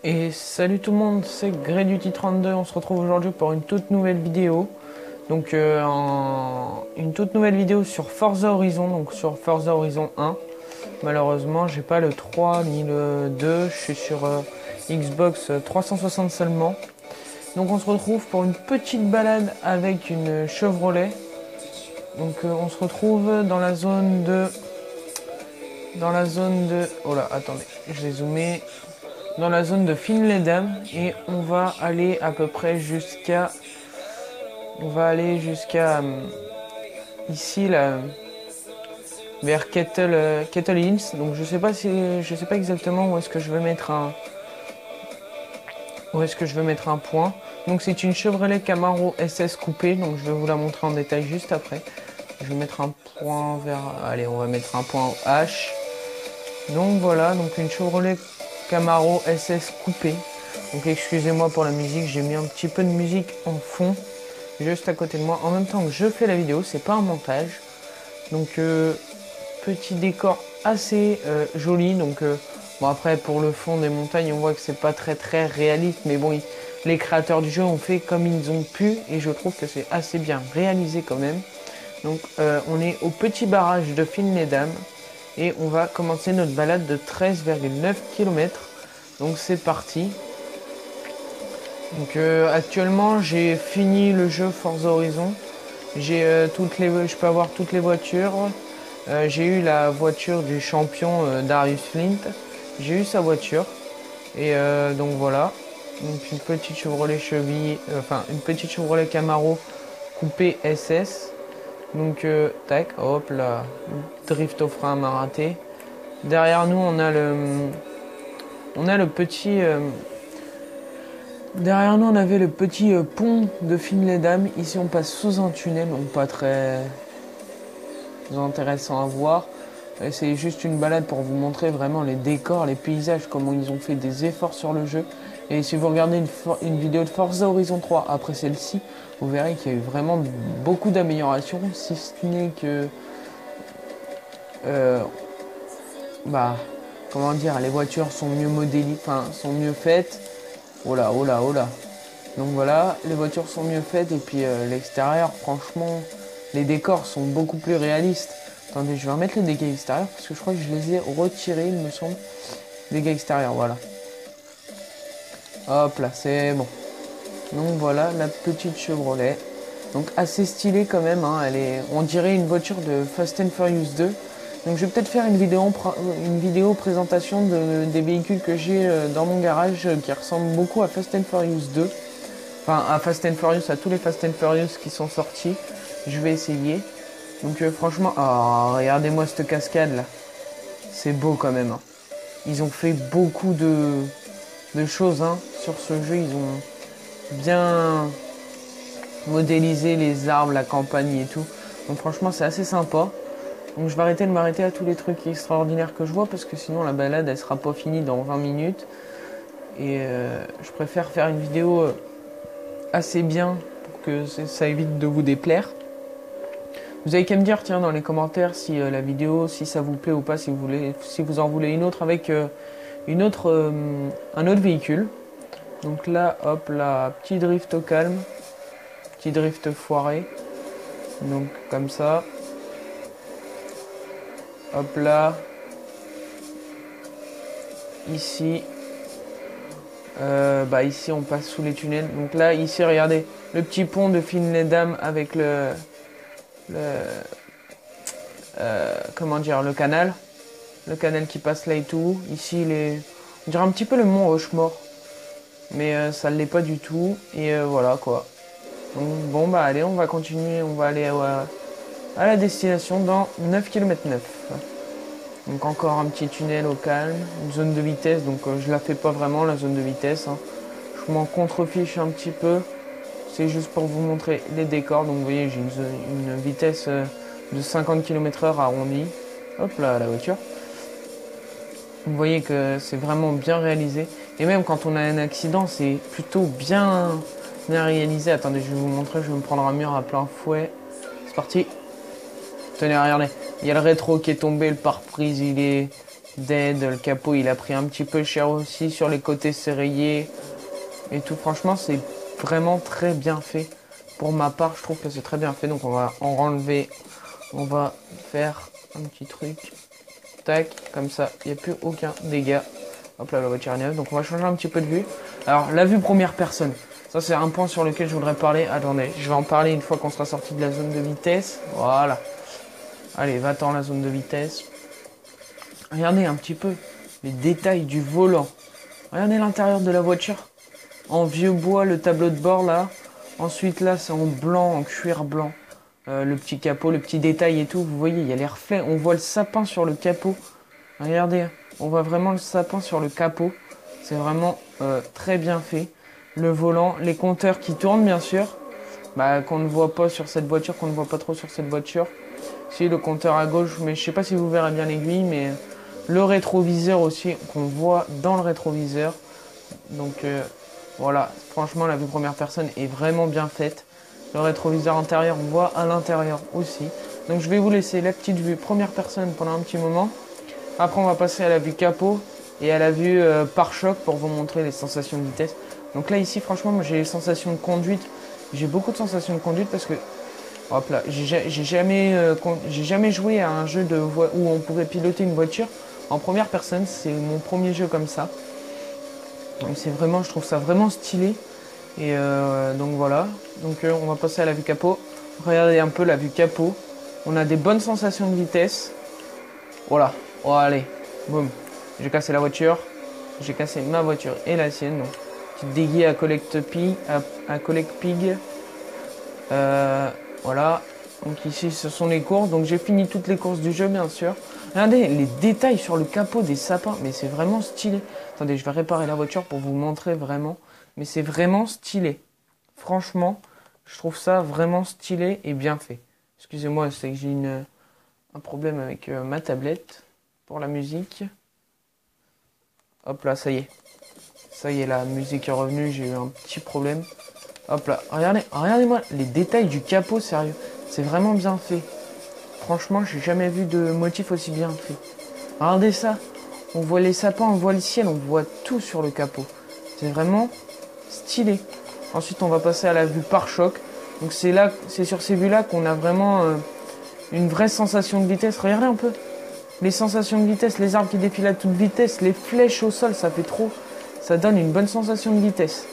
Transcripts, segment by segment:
Et salut tout le monde, c'est Greduty32, on se retrouve aujourd'hui pour une toute nouvelle vidéo. Donc une toute nouvelle vidéo sur Forza Horizon, donc sur Forza Horizon 1. Malheureusement, j'ai pas le 3 ni le 2, je suis sur Xbox 360 seulement. Donc on se retrouve pour une petite balade avec une Chevrolet. Donc on se retrouve dans la zone de... Oh là, attendez, je vais zoomer. Dans la zone de Finlay-Dam et on va aller à peu près jusqu'à ici là, vers Kettle Hills. Donc je sais pas exactement où est-ce que je veux mettre un point. Donc c'est une Chevrolet Camaro SS coupée, donc je vais vous la montrer en détail juste après. Je vais mettre un point vers, allez, on va mettre un point au H. Donc voilà, donc une Chevrolet Camaro SS coupée. Donc excusez-moi pour la musique, j'ai mis un petit peu de musique en fond, juste à côté de moi, en même temps que je fais la vidéo, c'est pas un montage. Donc petit décor assez joli. Donc bon, après pour le fond des montagnes, on voit que c'est pas très réaliste, mais bon, les créateurs du jeu ont fait comme ils ont pu et je trouve que c'est assez bien réalisé quand même. Donc on est au petit barrage de Finlay-Dam et on va commencer notre balade de 13,9 km. Donc c'est parti. Donc actuellement j'ai fini le jeu Forza Horizon. Je peux avoir toutes les voitures. J'ai eu la voiture du champion Darius Flint. J'ai eu sa voiture. Et donc voilà. Donc une petite Chevrolet Cheville, enfin une petite Chevrolet Camaro coupée SS. Donc tac, hop là, drift au frein à main raté. Derrière nous on a le petit derrière nous on avait le petit pont de Finlay-Dam. Ici on passe sous un tunnel, donc pas très intéressant à voir. C'est juste une balade pour vous montrer vraiment les décors, les paysages, comment ils ont fait des efforts sur le jeu. Et si vous regardez une vidéo de Forza Horizon 3 après celle-ci, vous verrez qu'il y a eu vraiment beaucoup d'améliorations, si ce n'est que euh, bah comment dire, les voitures sont mieux modélisées, enfin sont mieux faites. Oh là, oh là, oh là. Donc voilà, les voitures sont mieux faites et puis l'extérieur, franchement, les décors sont beaucoup plus réalistes. Attendez, je vais remettre les dégâts extérieurs parce que je crois que je les ai retirés, il me semble. Dégâts extérieurs, voilà. Hop là, c'est bon. Donc voilà, la petite Chevrolet. Donc assez stylée quand même, hein. On dirait une voiture de Fast and Furious 2. Donc je vais peut-être faire une vidéo présentation des véhicules que j'ai dans mon garage qui ressemblent beaucoup à Fast and Furious 2. Enfin à Fast and Furious, à tous les Fast and Furious qui sont sortis. Je vais essayer. Donc franchement, oh, regardez-moi cette cascade là. C'est beau quand même, hein. Ils ont fait beaucoup de choses, hein, sur ce jeu. Ils ont bien modélisé les arbres, la campagne et tout. Donc franchement c'est assez sympa. Donc je vais arrêter de m'arrêter à tous les trucs extraordinaires que je vois parce que sinon la balade elle sera pas finie dans 20 minutes. Et je préfère faire une vidéo assez bien pour que ça évite de vous déplaire. Vous avez qu'à me dire tiens dans les commentaires si la vidéo, si ça vous plaît ou pas, si vous en voulez une autre avec un autre véhicule. Donc là, hop là, petit drift au calme, petit drift foiré. Donc comme ça. Hop là. Ici. Ici on passe sous les tunnels. Donc là, ici, regardez, le petit pont de Finlay-Dam avec le comment dire, le canal. Le canal qui passe là et tout. Ici, on dirait un petit peu le mont Rochemort. Mais ça ne l'est pas du tout. Et voilà quoi. Donc bon bah allez, on va continuer. On va aller à la destination dans 9 km 9. Donc encore un petit tunnel au calme, une zone de vitesse, donc je la fais pas vraiment la zone de vitesse, hein. Je m'en contrefiche un petit peu, c'est juste pour vous montrer les décors. Donc vous voyez j'ai une vitesse de 50 km/h arrondie. Hop là la voiture. Vous voyez que c'est vraiment bien réalisé. Et même quand on a un accident, c'est plutôt bien réalisé. Attendez, je vais vous montrer, je vais me prendre un mur à plein fouet. C'est parti. Tenez, regardez. Il y a le rétro qui est tombé, le pare-brise, il est dead. Le capot, il a pris un petit peu cher aussi. Sur les côtés, c'est rayé. Et tout, franchement, c'est vraiment très bien fait. Pour ma part, je trouve que c'est très bien fait. Donc, on va en enlever. On va faire un petit truc. Tac, comme ça, il n'y a plus aucun dégât. Hop là, la voiture est neuve. Donc, on va changer un petit peu de vue. Alors, la vue première personne. Ça, c'est un point sur lequel je voudrais parler. Attendez, je vais en parler une fois qu'on sera sorti de la zone de vitesse. Voilà. Allez, va-t'en la zone de vitesse. Regardez un petit peu les détails du volant. Regardez l'intérieur de la voiture. En vieux bois, le tableau de bord là. Ensuite là, c'est en blanc, en cuir blanc. Le petit capot, le petit détail et tout. Vous voyez, il y a les reflets. On voit le sapin sur le capot. Regardez, on voit vraiment le sapin sur le capot. C'est vraiment très bien fait. Le volant, les compteurs qui tournent bien sûr. Bah, qu'on ne voit pas sur cette voiture, qu'on ne voit pas trop sur cette voiture. Si, le compteur à gauche, mais je sais pas si vous verrez bien l'aiguille, mais le rétroviseur aussi, qu'on voit dans le rétroviseur. Donc voilà, franchement la vue première personne est vraiment bien faite. Le rétroviseur intérieur, on voit à l'intérieur aussi. Donc je vais vous laisser la petite vue première personne pendant un petit moment. Après on va passer à la vue capot et à la vue pare-choc pour vous montrer les sensations de vitesse. Donc là ici franchement moi j'ai les sensations de conduite. J'ai beaucoup de sensations de conduite parce que hop là, j'ai jamais joué à un jeu où on pouvait piloter une voiture en première personne. C'est mon premier jeu comme ça. Donc c'est vraiment, je trouve ça vraiment stylé. Et donc voilà. Donc on va passer à la vue capot. Regardez un peu la vue capot. On a des bonnes sensations de vitesse. Voilà. Oh, allez, boum. J'ai cassé la voiture. J'ai cassé ma voiture et la sienne. Donc, petite déguis à Collect Pig. Voilà. Donc ici ce sont les courses. Donc j'ai fini toutes les courses du jeu bien sûr. Regardez les détails sur le capot des sapins. Mais c'est vraiment stylé. Attendez, je vais réparer la voiture pour vous montrer vraiment. Mais c'est vraiment stylé. Franchement, je trouve ça vraiment stylé et bien fait. Excusez-moi, c'est que j'ai un problème avec ma tablette pour la musique. Hop là, ça y est. Ça y est, la musique est revenue. J'ai eu un petit problème. Hop là, regardez-moi les détails du capot, sérieux. C'est vraiment bien fait. Franchement, j'ai jamais vu de motif aussi bien fait. Regardez ça. On voit les sapins, on voit le ciel, on voit tout sur le capot. C'est vraiment stylé. Ensuite, on va passer à la vue pare-choc. Donc c'est sur ces vues-là qu'on a vraiment une vraie sensation de vitesse. Regardez un peu. Les sensations de vitesse, les arbres qui défilent à toute vitesse, les flèches au sol, ça fait trop. Ça donne une bonne sensation de vitesse.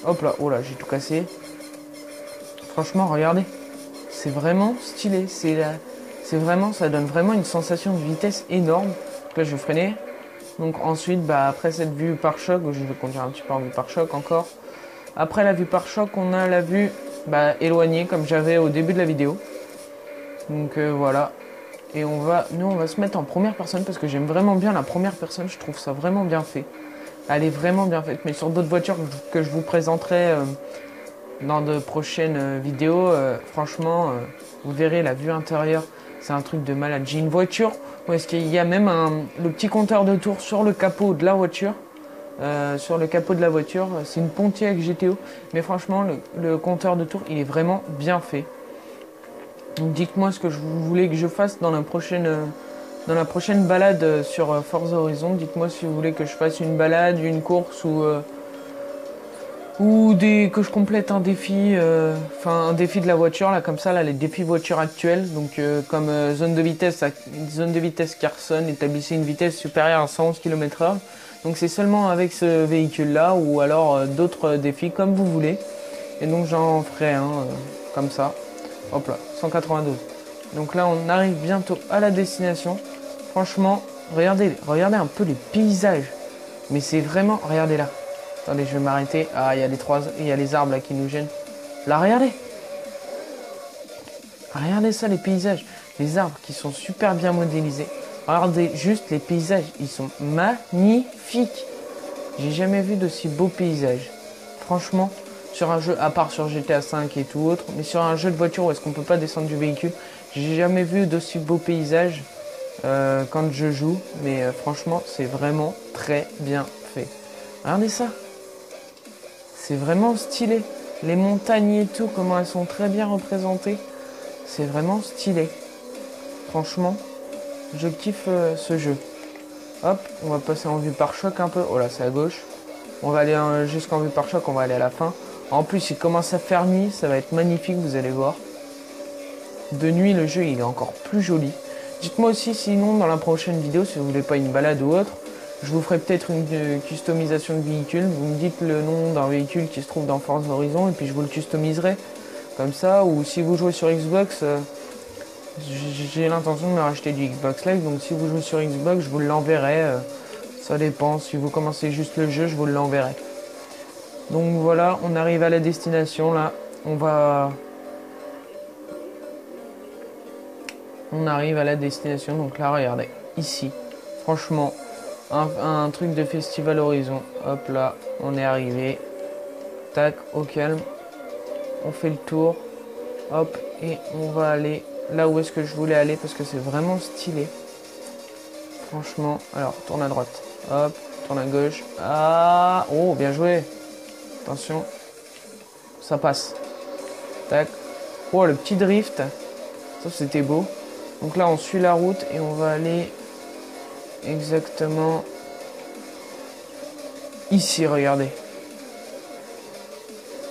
Hop là, oh là, j'ai tout cassé. Franchement, regardez. C'est vraiment stylé. C'est vraiment, ça donne vraiment une sensation de vitesse énorme. Donc là, je vais freiner. Donc ensuite, bah, après cette vue pare-choc, je vais conduire un petit peu en vue pare-choc encore. Après la vue pare-choc, on a la vue éloignée comme j'avais au début de la vidéo. Donc voilà. Et nous on va se mettre en première personne parce que j'aime vraiment bien la première personne. Je trouve ça vraiment bien fait. Elle est vraiment bien faite. Mais sur d'autres voitures que je vous présenterai dans de prochaines vidéos, franchement, vous verrez la vue intérieure. C'est un truc de malade. J'ai une voiture où est-ce qu'il y a même le petit compteur de tour sur le capot de la voiture. C'est une Pontiac GTO. Mais franchement, le compteur de tour, il est vraiment bien fait. Donc dites-moi ce que vous voulez que je fasse dans la prochaine balade sur Forza Horizon. Dites-moi si vous voulez que je fasse une balade, une course que je complète un défi, un défi de la voiture là comme ça là, les défis voiture actuels. Donc comme zone de vitesse Carson, établissez une vitesse supérieure à 111 km/h. Donc c'est seulement avec ce véhicule là ou alors d'autres défis comme vous voulez. Et donc j'en ferai un comme ça. Hop là, 192. Donc là on arrive bientôt à la destination. Franchement, regardez un peu les paysages. Mais c'est vraiment, regardez là. Attendez, je vais m'arrêter. Ah, il y a les arbres là qui nous gênent. Là, regardez. Regardez ça, les paysages. Les arbres qui sont super bien modélisés. Regardez juste les paysages. Ils sont magnifiques. J'ai jamais vu d'aussi beaux paysages. Franchement, sur un jeu, à part sur GTA V et tout autre, mais sur un jeu de voiture où est-ce qu'on peut pas descendre du véhicule, j'ai jamais vu d'aussi beaux paysages quand je joue. Mais franchement, c'est vraiment très bien fait. Regardez ça. C'est vraiment stylé. Les montagnes et tout, comment elles sont très bien représentées. C'est vraiment stylé. Franchement, je kiffe ce jeu. Hop, on va passer en vue par choc un peu. Oh là, c'est à gauche. On va aller jusqu'en vue par choc, on va aller à la fin. En plus, il commence à faire nuit, ça va être magnifique, vous allez voir. De nuit, le jeu, il est encore plus joli. Dites-moi aussi, sinon, dans la prochaine vidéo, si vous voulez pas une balade ou autre, je vous ferai peut-être une customisation de véhicule. Vous me dites le nom d'un véhicule qui se trouve dans Forza Horizon et puis je vous le customiserai. Comme ça, ou si vous jouez sur Xbox, j'ai l'intention de me racheter du Xbox Live. Donc si vous jouez sur Xbox, je vous l'enverrai. Ça dépend. Si vous commencez juste le jeu, je vous l'enverrai. Donc voilà, on arrive à la destination là. On arrive à la destination. Donc là, regardez, ici. Franchement, un truc de Festival Horizon. Hop là, on est arrivé. Tac, au calme. On fait le tour. Hop, et on va aller là où est-ce que je voulais aller parce que c'est vraiment stylé. Franchement, alors tourne à droite. Hop, tourne à gauche. Ah, oh, bien joué. Attention, ça passe. Tac. Oh, le petit drift. Ça, c'était beau. Donc là, on suit la route et on va aller exactement ici, regardez.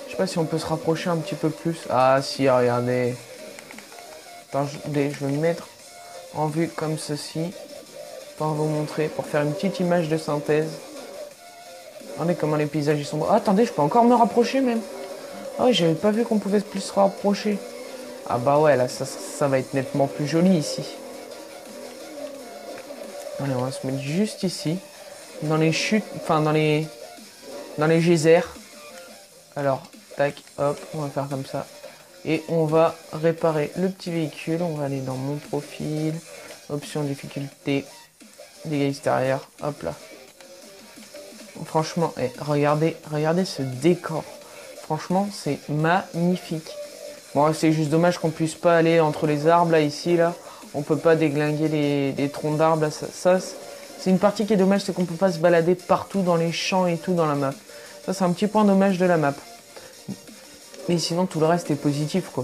Je sais pas si on peut se rapprocher un petit peu plus. Ah si, regardez. Attends, je vais me mettre en vue comme ceci pour vous montrer, pour faire une petite image de synthèse. Regardez comment les paysages ils sont beaux. Ah, attendez, je peux encore me rapprocher même. Ah oui, j'avais pas vu qu'on pouvait plus se rapprocher. Ah bah ouais, là, ça va être nettement plus joli ici. Allez, on va se mettre juste ici. Dans les chutes, enfin dans les geysers. Alors, tac, hop, on va faire comme ça. Et on va réparer le petit véhicule. On va aller dans mon profil, option difficulté, dégâts extérieurs. Hop là. Franchement, regardez ce décor. Franchement, c'est magnifique. Bon, c'est juste dommage qu'on puisse pas aller entre les arbres là, ici là. On peut pas déglinguer les troncs d'arbres. Ça c'est une partie qui est dommage, c'est qu'on peut pas se balader partout dans les champs et tout dans la map. Ça, c'est un petit point dommage de la map. Mais sinon, tout le reste est positif, quoi.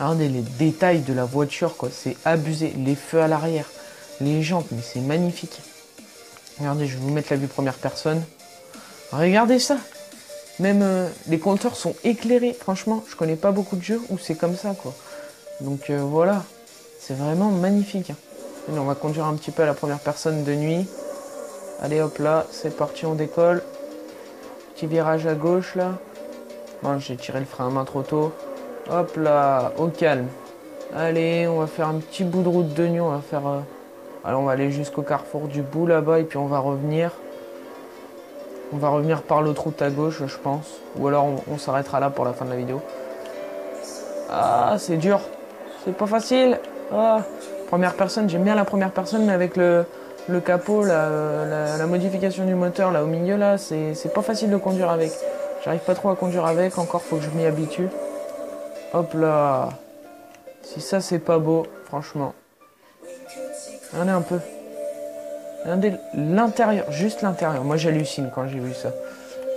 Regardez les détails de la voiture, quoi. C'est abusé. Les feux à l'arrière, les jantes, mais c'est magnifique. Regardez, je vais vous mettre la vue première personne. Regardez ça. Même les compteurs sont éclairés. Franchement, je connais pas beaucoup de jeux où c'est comme ça, quoi. Donc voilà. C'est vraiment magnifique. Allez, on va conduire un petit peu à la première personne de nuit. Allez, hop là. C'est parti, on décolle. Petit virage à gauche, là. Bon, j'ai tiré le frein à main trop tôt. Hop là, au calme. Allez, on va faire un petit bout de route de nuit. On va faire... Alors, on va aller jusqu'au carrefour du bout, là-bas. Et puis, on va revenir. On va revenir par l'autre route à gauche, je pense. Ou alors, on s'arrêtera là pour la fin de la vidéo. Ah, c'est dur. C'est pas facile. Ah. Première personne, j'aime bien la première personne, mais avec le capot, la modification du moteur, là, au milieu, là, c'est pas facile de conduire avec. J'arrive pas trop à conduire avec, encore faut que je m'y habitue. Hop là. Si ça c'est pas beau, franchement. Regardez un peu. Regardez l'intérieur, juste l'intérieur. Moi j'hallucine quand j'ai vu ça.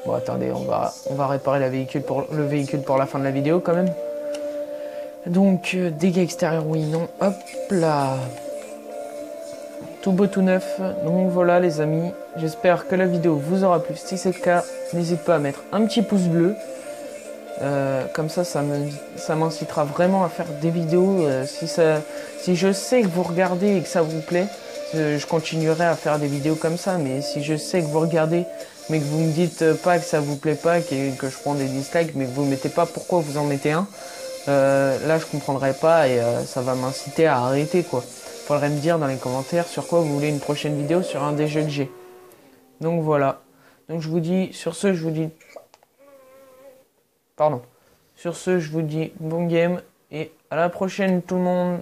Bon attendez, on va réparer le véhicule pour la fin de la vidéo quand même. Donc dégâts extérieurs, oui, non. Hop là. Tout beau, tout neuf. Donc voilà les amis. J'espère que la vidéo vous aura plu. Si c'est le cas, n'hésitez pas à mettre un petit pouce bleu. Comme ça m'incitera vraiment à faire des vidéos. Si je sais que vous regardez et que ça vous plaît, je continuerai à faire des vidéos comme ça. Mais si je sais que vous regardez, mais que vous me dites pas que ça vous plaît pas, que je prends des dislikes, mais que vous mettez pas pourquoi vous en mettez un, là je comprendrai pas et ça va m'inciter à arrêter, quoi. Faudrait me dire dans les commentaires sur quoi vous voulez une prochaine vidéo sur un des jeux que j'ai. Donc voilà. Donc je vous dis, sur ce, je vous dis... Pardon. Sur ce, je vous dis bon game et à la prochaine tout le monde.